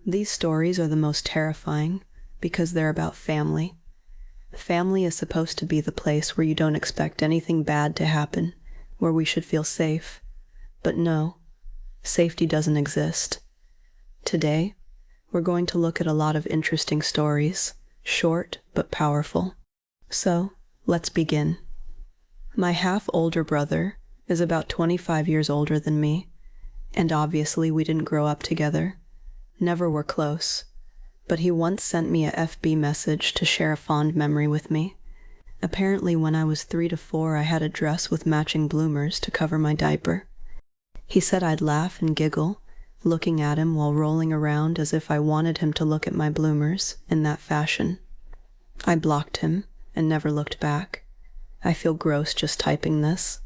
These stories are the most terrifying because they're about family. Family is supposed to be the place where you don't expect anything bad to happen, where we should feel safe. But no, safety doesn't exist. Today, we're going to look at a lot of interesting stories, short but powerful. So, let's begin. My half-older brother is about 25 years older than me, and obviously we didn't grow up together. Never were close, but he once sent me a FB message to share a fond memory with me. Apparently when I was 3 to 4 I had a dress with matching bloomers to cover my diaper. He said I'd laugh and giggle, looking at him while rolling around as if I wanted him to look at my bloomers in that fashion. I blocked him and never looked back. I feel gross just typing this.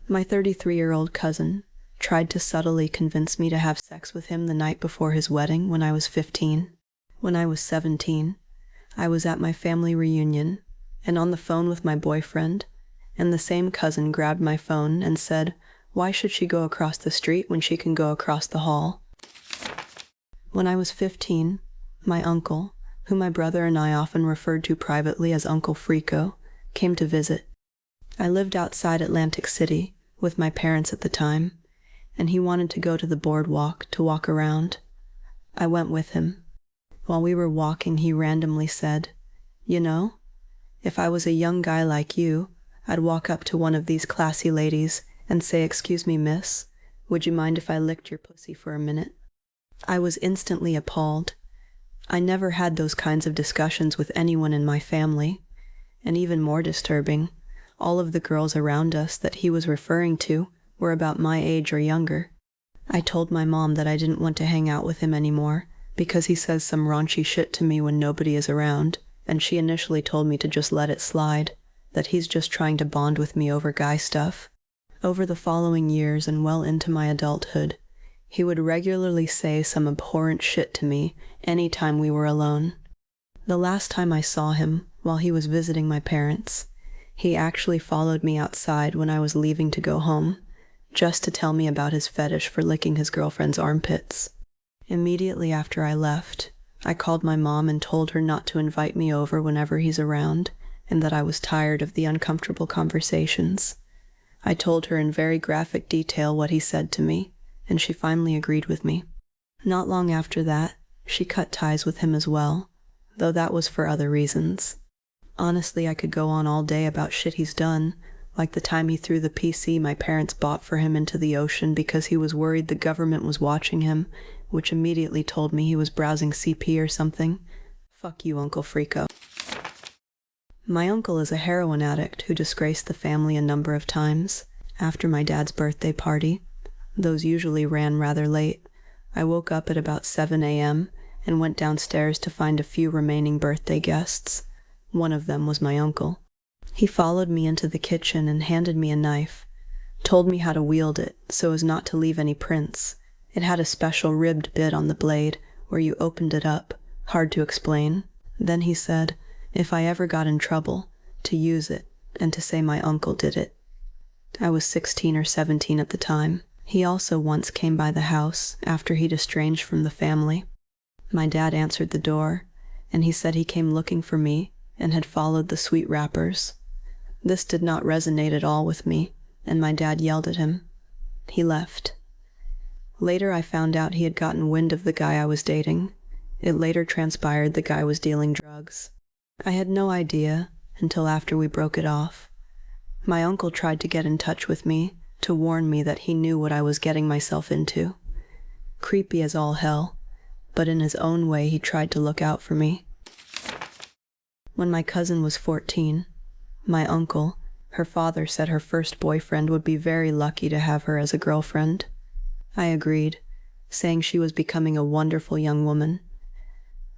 My 33-year-old cousin tried to subtly convince me to have sex with him the night before his wedding when I was 15. When I was 17, I was at my family reunion and on the phone with my boyfriend, and the same cousin grabbed my phone and said, "Why should she go across the street when she can go across the hall?" When I was 15, my uncle, who my brother and I often referred to privately as Uncle Frico, came to visit. I lived outside Atlantic City with my parents at the time, and he wanted to go to the boardwalk to walk around. I went with him. While we were walking, he randomly said, "You know, if I was a young guy like you, I'd walk up to one of these classy ladies and say, 'Excuse me, miss, would you mind if I licked your pussy for a minute?'" I was instantly appalled. I never had those kinds of discussions with anyone in my family, and even more disturbing, all of the girls around us that he was referring to were about my age or younger. I told my mom that I didn't want to hang out with him anymore because he says some raunchy shit to me when nobody is around, and she initially told me to just let it slide, that he's just trying to bond with me over guy stuff. Over the following years and well into my adulthood, he would regularly say some abhorrent shit to me any time we were alone. The last time I saw him, while he was visiting my parents, he actually followed me outside when I was leaving to go home, just to tell me about his fetish for licking his girlfriend's armpits. Immediately after I left, I called my mom and told her not to invite me over whenever he's around, and that I was tired of the uncomfortable conversations. I told her in very graphic detail what he said to me, and she finally agreed with me. Not long after that, she cut ties with him as well, though that was for other reasons. Honestly, I could go on all day about shit he's done, like the time he threw the PC my parents bought for him into the ocean because he was worried the government was watching him, which immediately told me he was browsing CP or something. Fuck you, Uncle Frico. My uncle is a heroin addict who disgraced the family a number of times. After my dad's birthday party, those usually ran rather late, I woke up at about 7 a.m. and went downstairs to find a few remaining birthday guests. One of them was my uncle. He followed me into the kitchen and handed me a knife, told me how to wield it so as not to leave any prints. It had a special ribbed bit on the blade where you opened it up, hard to explain. Then he said, if I ever got in trouble, to use it and to say my uncle did it. I was 16 or 17 at the time. He also once came by the house after he'd estranged from the family. My dad answered the door, and he said he came looking for me and had followed the sweet wrappers. This did not resonate at all with me, and my dad yelled at him. He left. Later I found out he had gotten wind of the guy I was dating. It later transpired the guy was dealing drugs. I had no idea until after we broke it off. My uncle tried to get in touch with me to warn me that he knew what I was getting myself into. Creepy as all hell, but in his own way he tried to look out for me. When my cousin was 14, my uncle, her father, said her first boyfriend would be very lucky to have her as a girlfriend. I agreed, saying she was becoming a wonderful young woman.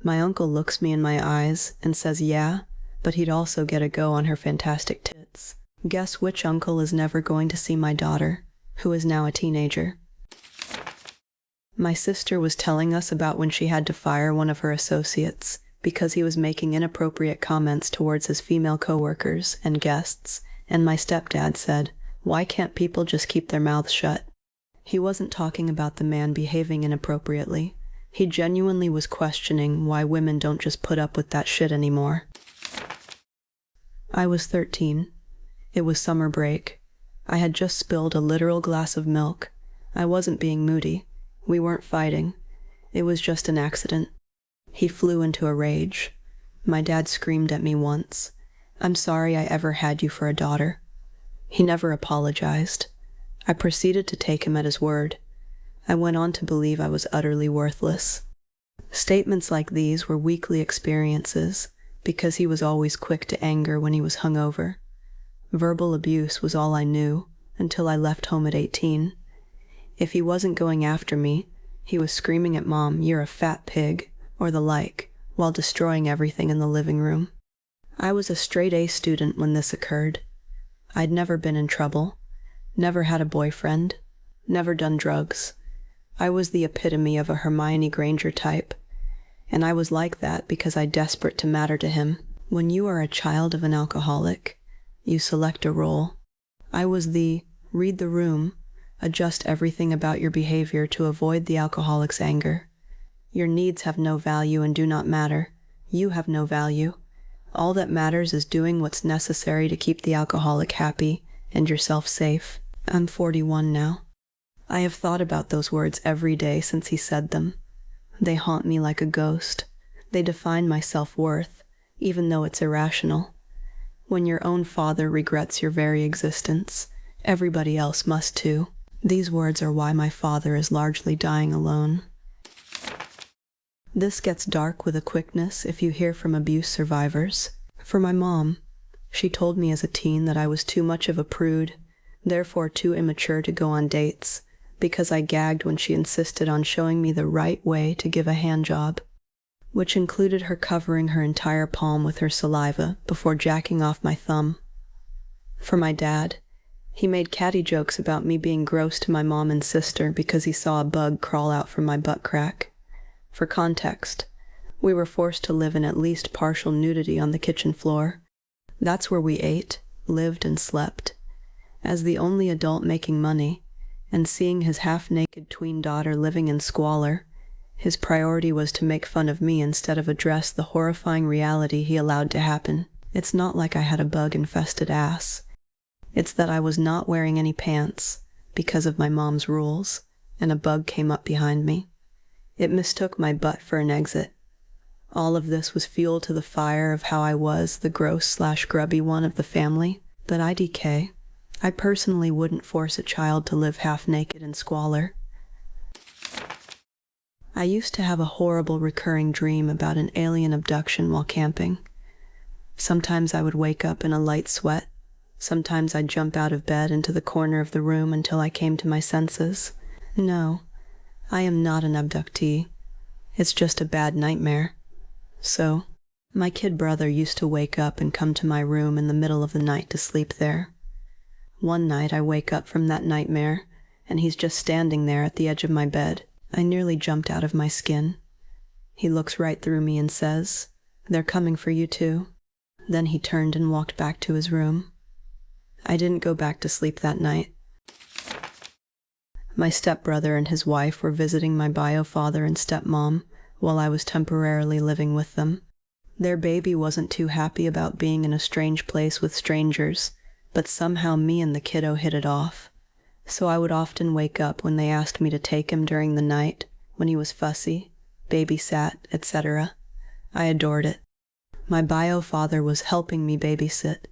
My uncle looks me in my eyes and says yeah, but he'd also get a go on her fantastic tits. Guess which uncle is never going to see my daughter, who is now a teenager? My sister was telling us about when she had to fire one of her associates because he was making inappropriate comments towards his female coworkers and guests, and my stepdad said, "Why can't people just keep their mouths shut?" He wasn't talking about the man behaving inappropriately. He genuinely was questioning why women don't just put up with that shit anymore. I was 13. It was summer break. I had just spilled a literal glass of milk. I wasn't being moody. We weren't fighting. It was just an accident. He flew into a rage. My dad screamed at me once. "I'm sorry I ever had you for a daughter." He never apologized. I proceeded to take him at his word. I went on to believe I was utterly worthless. Statements like these were weekly experiences, because he was always quick to anger when he was hungover. Verbal abuse was all I knew, until I left home at 18. If he wasn't going after me, he was screaming at Mom, "You're a fat pig," or the like, while destroying everything in the living room. I was a straight-A student when this occurred. I'd never been in trouble, never had a boyfriend, never done drugs. I was the epitome of a Hermione Granger type, and I was like that because I desperate to matter to him. When you are a child of an alcoholic, you select a role. I was the read the room, adjust everything about your behavior to avoid the alcoholic's anger. Your needs have no value and do not matter. You have no value. All that matters is doing what's necessary to keep the alcoholic happy and yourself safe. I'm 41 now. I have thought about those words every day since he said them. They haunt me like a ghost. They define my self-worth, even though it's irrational. When your own father regrets your very existence, everybody else must too. These words are why my father is largely dying alone. This gets dark with a quickness if you hear from abuse survivors. For my mom, she told me as a teen that I was too much of a prude, therefore too immature to go on dates, because I gagged when she insisted on showing me the right way to give a handjob, which included her covering her entire palm with her saliva before jacking off my thumb. For my dad, he made catty jokes about me being gross to my mom and sister because he saw a bug crawl out from my butt crack. For context, we were forced to live in at least partial nudity on the kitchen floor. That's where we ate, lived, and slept. As the only adult making money, and seeing his half-naked tween daughter living in squalor, his priority was to make fun of me instead of address the horrifying reality he allowed to happen. It's not like I had a bug-infested ass. It's that I was not wearing any pants because of my mom's rules, and a bug came up behind me. It mistook my butt for an exit. All of this was fuel to the fire of how I was the gross/grubby one of the family. But IDK, I personally wouldn't force a child to live half-naked in squalor. I used to have a horrible recurring dream about an alien abduction while camping. Sometimes I would wake up in a light sweat. Sometimes I'd jump out of bed into the corner of the room until I came to my senses. No, I am not an abductee. It's just a bad nightmare. So, my kid brother used to wake up and come to my room in the middle of the night to sleep there. One night I wake up from that nightmare, and he's just standing there at the edge of my bed. I nearly jumped out of my skin. He looks right through me and says, "They're coming for you too." Then he turned and walked back to his room. I didn't go back to sleep that night. My stepbrother and his wife were visiting my bio father and stepmom while I was temporarily living with them. Their baby wasn't too happy about being in a strange place with strangers, but somehow me and the kiddo hit it off. So I would often wake up when they asked me to take him during the night, when he was fussy, babysat, etc. I adored it. My bio father was helping me babysit.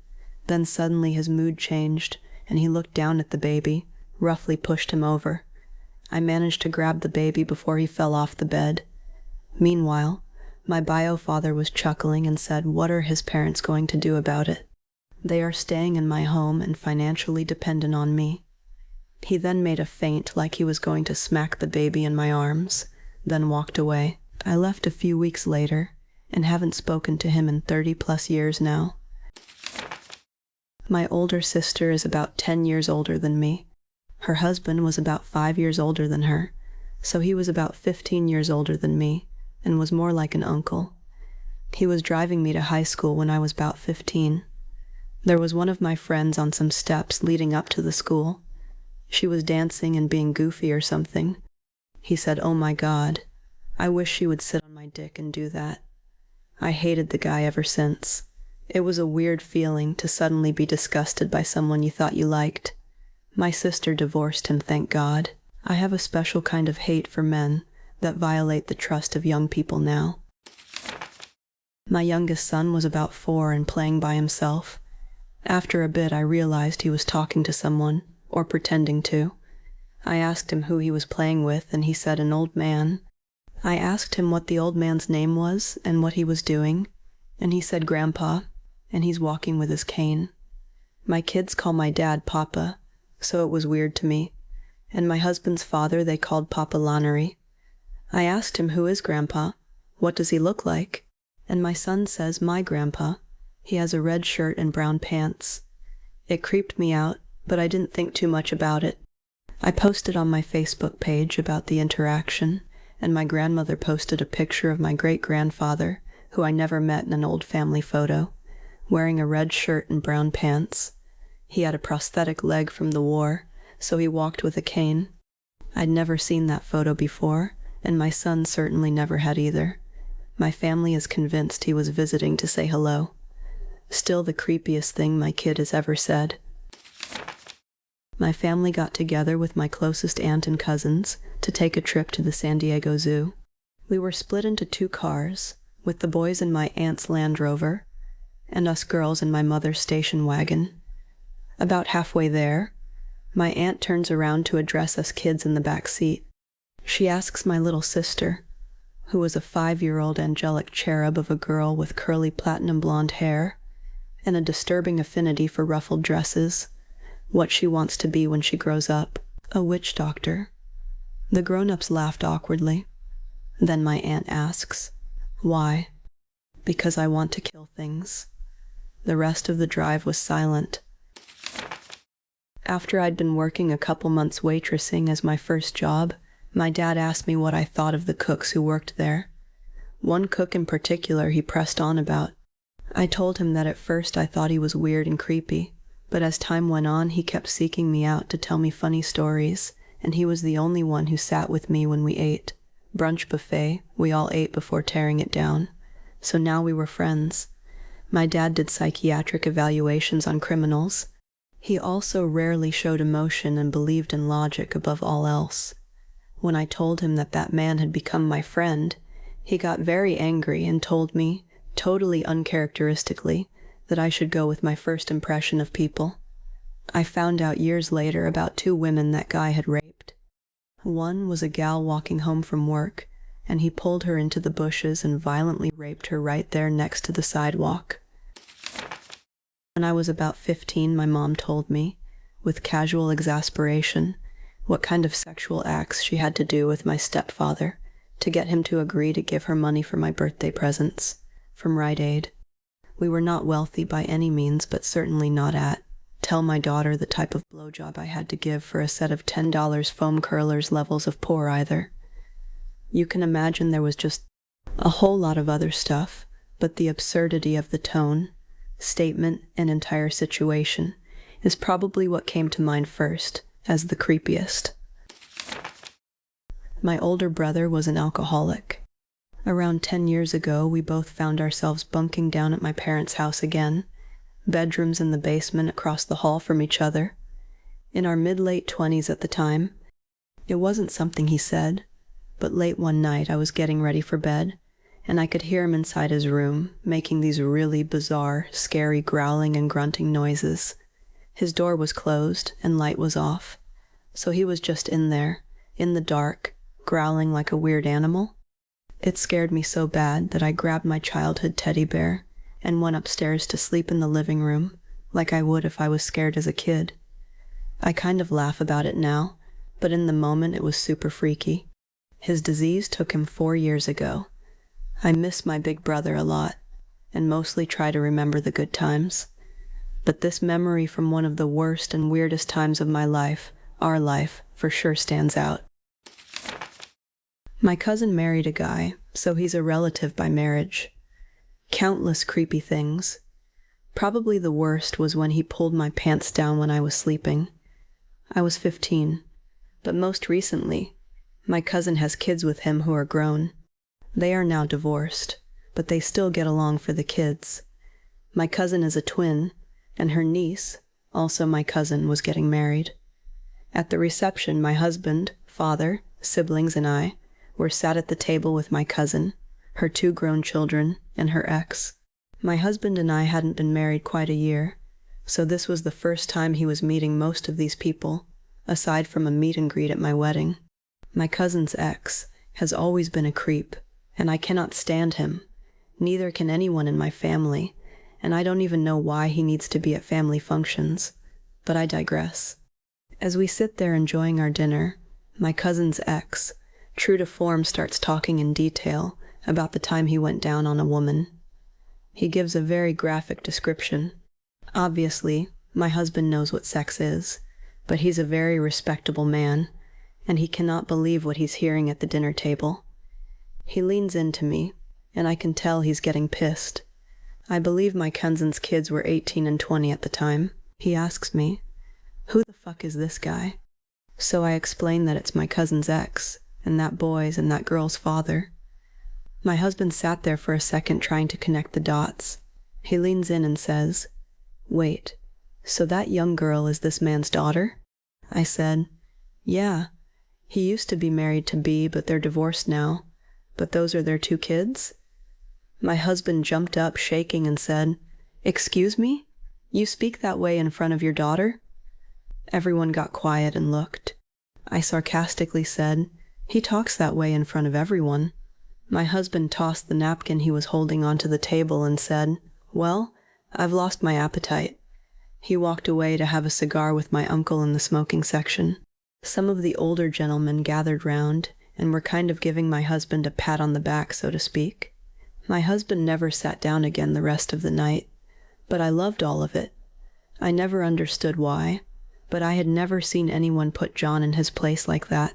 Then suddenly his mood changed, and he looked down at the baby, roughly pushed him over. I managed to grab the baby before he fell off the bed. Meanwhile, my bio father was chuckling and said, "What are his parents going to do about it? They are staying in my home and financially dependent on me." He then made a feint like he was going to smack the baby in my arms, then walked away. I left a few weeks later, and haven't spoken to him in 30+ years now. My older sister is about 10 years older than me. Her husband was about 5 years older than her, so he was about 15 years older than me, and was more like an uncle. He was driving me to high school when I was about 15. There was one of my friends on some steps leading up to the school. She was dancing and being goofy or something. He said, "Oh my God, I wish she would sit on my dick and do that." I hated the guy ever since. It was a weird feeling to suddenly be disgusted by someone you thought you liked. My sister divorced him, thank God. I have a special kind of hate for men that violate the trust of young people now. My youngest son was about 4 and playing by himself. After a bit, I realized he was talking to someone, or pretending to. I asked him who he was playing with, and he said an old man. I asked him what the old man's name was and what he was doing, and he said Grandpa, and he's walking with his cane. My kids call my dad Papa, so it was weird to me, and my husband's father they called Papa Lanery. I asked him, who is Grandpa? What does he look like? And my son says, my grandpa. He has a red shirt and brown pants. It creeped me out, but I didn't think too much about it. I posted on my Facebook page about the interaction, and my grandmother posted a picture of my great-grandfather, who I never met in an old family photo, wearing a red shirt and brown pants. He had a prosthetic leg from the war, so he walked with a cane. I'd never seen that photo before, and my son certainly never had either. My family is convinced he was visiting to say hello. Still the creepiest thing my kid has ever said. My family got together with my closest aunt and cousins to take a trip to the San Diego Zoo. We were split into 2 cars, with the boys in my aunt's Land Rover, and us girls in my mother's station wagon. About halfway there, my aunt turns around to address us kids in the back seat. She asks my little sister, who was a 5-year-old angelic cherub of a girl with curly platinum blonde hair and a disturbing affinity for ruffled dresses, what she wants to be when she grows up. A witch doctor. The grown-ups laughed awkwardly. Then my aunt asks, "Why?" "Because I want to kill things." The rest of the drive was silent. After I'd been working a couple months waitressing as my first job, my dad asked me what I thought of the cooks who worked there. One cook in particular he pressed on about. I told him that at first I thought he was weird and creepy, but as time went on he kept seeking me out to tell me funny stories, and he was the only one who sat with me when we ate. Brunch buffet, we all ate before tearing it down. So now we were friends. My dad did psychiatric evaluations on criminals. He also rarely showed emotion and believed in logic above all else. When I told him that that man had become my friend, he got very angry and told me, totally uncharacteristically, that I should go with my first impression of people. I found out years later about 2 women that guy had raped. One was a gal walking home from work, and he pulled her into the bushes and violently raped her right there next to the sidewalk. When I was about 15, my mom told me, with casual exasperation, what kind of sexual acts she had to do with my stepfather to get him to agree to give her money for my birthday presents from Rite Aid. We were not wealthy by any means, but certainly not at tell my daughter the type of blowjob I had to give for a set of $10 foam curlers levels of poor either. You can imagine there was just a whole lot of other stuff, but the absurdity of the tone, statement, and entire situation is probably what came to mind first as the creepiest. My older brother was an alcoholic. Around 10 years ago, we both found ourselves bunking down at my parents' house again, bedrooms in the basement across the hall from each other. In our mid-late 20s at the time, it wasn't something he said, but late one night I was getting ready for bed, and I could hear him inside his room, making these really bizarre, scary growling and grunting noises. His door was closed, and light was off, so he was just in there, in the dark, growling like a weird animal. It scared me so bad that I grabbed my childhood teddy bear and went upstairs to sleep in the living room, like I would if I was scared as a kid. I kind of laugh about it now, but in the moment it was super freaky. His disease took him 4 years ago. I miss my big brother a lot, and mostly try to remember the good times. But this memory from one of the worst and weirdest times of my life, our life, for sure stands out. My cousin married a guy, so he's a relative by marriage. Countless creepy things. Probably the worst was when he pulled my pants down when I was sleeping. I was 15. But most recently, my cousin has kids with him who are grown. They are now divorced, but they still get along for the kids. My cousin is a twin, and her niece, also my cousin, was getting married. At the reception, my husband, father, siblings, and I were sat at the table with my cousin, her 2 grown children, and her ex. My husband and I hadn't been married quite a year, so this was the first time he was meeting most of these people, aside from a meet and greet at my wedding. My cousin's ex has always been a creep, and I cannot stand him. Neither can anyone in my family, and I don't even know why he needs to be at family functions. But I digress. As we sit there enjoying our dinner, my cousin's ex, true to form, starts talking in detail about the time he went down on a woman. He gives a very graphic description. Obviously, my husband knows what sex is, but he's a very respectable man, and he cannot believe what he's hearing at the dinner table. He leans into me, and I can tell he's getting pissed. I believe my cousin's kids were 18 and 20 at the time. He asks me, "Who the fuck is this guy?" So I explain that it's my cousin's ex, and that boy's and that girl's father. My husband sat there for a second trying to connect the dots. He leans in and says, "Wait, so that young girl is this man's daughter?" I said, "Yeah. He used to be married to B, but they're divorced now. But those are their 2 kids?" My husband jumped up, shaking, and said, "Excuse me? You speak that way in front of your daughter?" Everyone got quiet and looked. I sarcastically said, "He talks that way in front of everyone." My husband tossed the napkin he was holding onto the table and said, "Well, I've lost my appetite." He walked away to have a cigar with my uncle in the smoking section. Some of the older gentlemen gathered round and were kind of giving my husband a pat on the back, so to speak. My husband never sat down again the rest of the night, but I loved all of it. I never understood why, but I had never seen anyone put John in his place like that.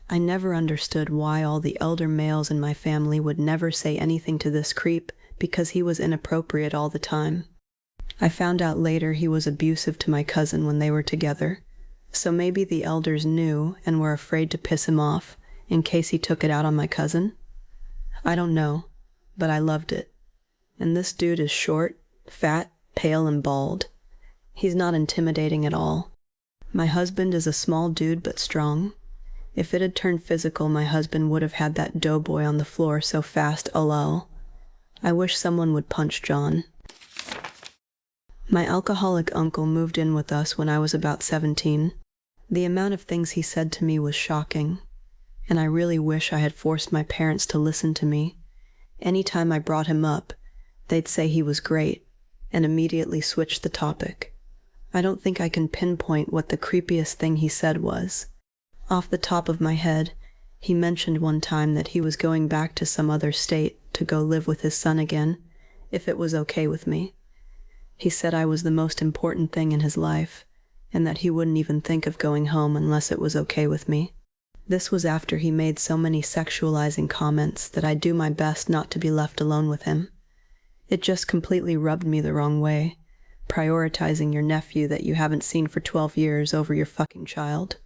I never understood why all the elder males in my family would never say anything to this creep because he was inappropriate all the time. I found out later he was abusive to my cousin when they were together, so maybe the elders knew and were afraid to piss him off in case he took it out on my cousin. I don't know, but I loved it. And this dude is short, fat, pale, and bald. He's not intimidating at all. My husband is a small dude but strong. If it had turned physical, my husband would have had that doughboy on the floor so fast, lol. I wish someone would punch John. My alcoholic uncle moved in with us when I was about 17. The amount of things he said to me was shocking, and I really wish I had forced my parents to listen to me. Anytime I brought him up, they'd say he was great, and immediately switch the topic. I don't think I can pinpoint what the creepiest thing he said was. Off the top of my head, he mentioned one time that he was going back to some other state to go live with his son again, if it was okay with me. He said I was the most important thing in his life, and that he wouldn't even think of going home unless it was okay with me. This was after he made so many sexualizing comments that I'd do my best not to be left alone with him. It just completely rubbed me the wrong way, prioritizing your nephew that you haven't seen for 12 years over your fucking child.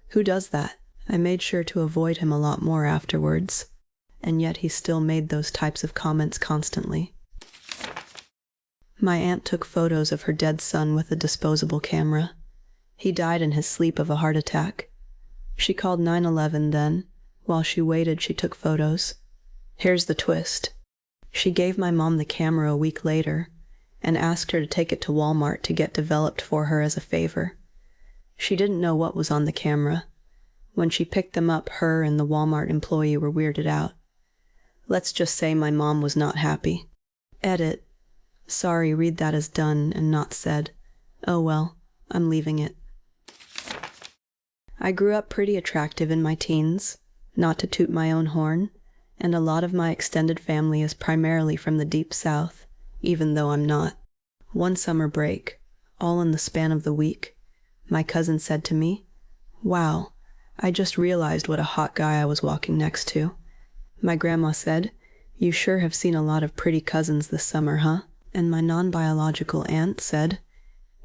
Who does that? I made sure to avoid him a lot more afterwards, and yet he still made those types of comments constantly. My aunt took photos of her dead son with a disposable camera. He died in his sleep of a heart attack. She called 911 then. While she waited, she took photos. Here's the twist. She gave my mom the camera a week later and asked her to take it to Walmart to get developed for her as a favor. She didn't know what was on the camera. When she picked them up, her and the Walmart employee were weirded out. Let's just say my mom was not happy. Edit. Sorry, read that as done and not said. Oh well, I'm leaving it. I grew up pretty attractive in my teens, not to toot my own horn, and a lot of my extended family is primarily from the deep south, even though I'm not. One summer break, all in the span of the week, my cousin said to me, "Wow, I just realized what a hot guy I was walking next to." My grandma said, "You sure have seen a lot of pretty cousins this summer, huh?" And my non-biological aunt said,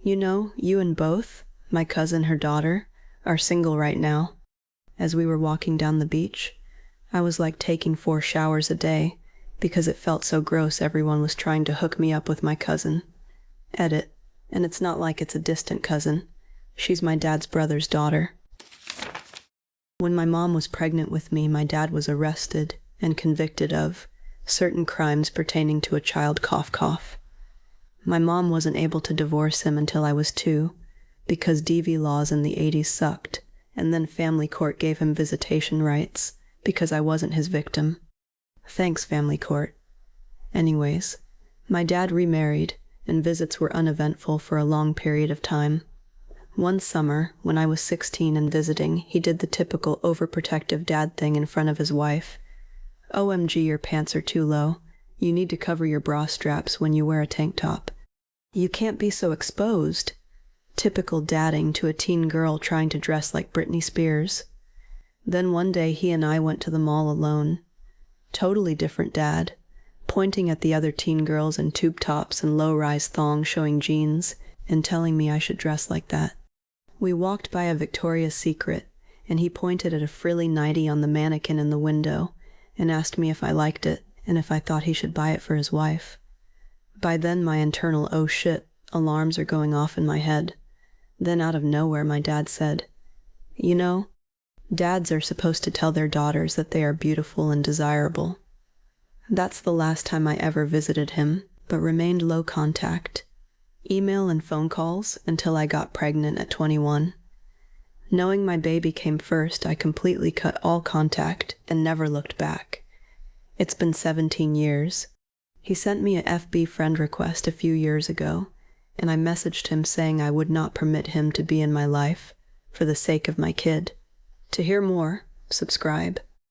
"You know, you and both, my cousin, her daughter, are single right now. As we were walking down the beach, I was like taking 4 showers a day because it felt so gross everyone was trying to hook me up with my cousin. Edit. And it's not like it's a distant cousin. She's my dad's brother's daughter. When my mom was pregnant with me, my dad was arrested and convicted of certain crimes pertaining to a child cough cough. My mom wasn't able to divorce him until I was 2 because DV laws in the 80s sucked, and then family court gave him visitation rights because I wasn't his victim. Thanks, family court. Anyways, my dad remarried, and visits were uneventful for a long period of time. One summer, when I was 16 and visiting, he did the typical overprotective dad thing in front of his wife. OMG, your pants are too low. You need to cover your bra straps when you wear a tank top. You can't be so exposed. Typical dadding to a teen girl trying to dress like Britney Spears. Then one day he and I went to the mall alone. Totally different dad, pointing at the other teen girls in tube tops and low-rise thongs showing jeans and telling me I should dress like that. We walked by a Victoria's Secret, and he pointed at a frilly nightie on the mannequin in the window and asked me if I liked it and if I thought he should buy it for his wife. By then my internal "oh shit" alarms are going off in my head. Then out of nowhere my dad said, "You know, dads are supposed to tell their daughters that they are beautiful and desirable." That's the last time I ever visited him, but remained low contact. Email and phone calls until I got pregnant at 21. Knowing my baby came first, I completely cut all contact and never looked back. It's been 17 years. He sent me a FB friend request a few years ago, and I messaged him saying I would not permit him to be in my life for the sake of my kid. To hear more, subscribe.